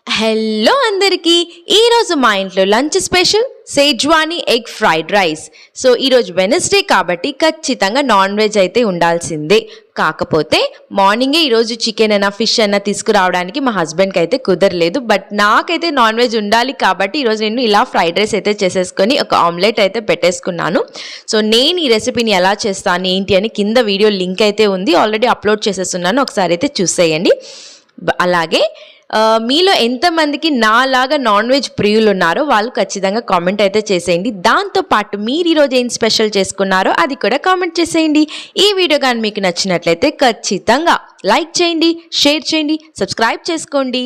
Hello అందరికీ, ఈరోజు మా ఇంట్లో lunch special schezwan egg fried rice. So ఈరోజు వెనస్డే కాబట్టి ఖచ్చితంగా నాన్ వెజ్ అయితే ఉండాల్సిందే. కాకపోతే మార్నింగే ఈరోజు చికెన్ అయినా ఫిష్ అయినా తీసుకురావడానికి మా హస్బెండ్కి అయితే కుదరలేదు. బట్ నాకైతే నాన్ వెజ్ ఉండాలి కాబట్టి ఈరోజు నేను ఇలా ఫ్రైడ్ రైస్ అయితే చేసేసుకొని ఒక ఆమ్లెట్ అయితే పెట్టేసుకున్నాను. సో నేను ఈ రెసిపీని ఎలా చేస్తాను ఏంటి అని కింద వీడియో లింక్ అయితే ఉంది, ఆల్రెడీ అప్లోడ్ చేసేస్తున్నాను, ఒకసారి అయితే చూసేయండి. అలాగే మీలో ఎంతమందికి నాలాగా నాన్ వెజ్ ప్రియులు ఉన్నారో వాళ్ళు ఖచ్చితంగా కామెంట్ అయితే చేసేయండి. దాంతోపాటు మీరు ఈరోజు ఏం స్పెషల్ చేసుకున్నారో అది కూడా కామెంట్ చేసేయండి. ఈ వీడియో కానీ మీకు నచ్చినట్లయితే ఖచ్చితంగా లైక్ చేయండి, షేర్ చేయండి, సబ్స్క్రైబ్ చేసుకోండి.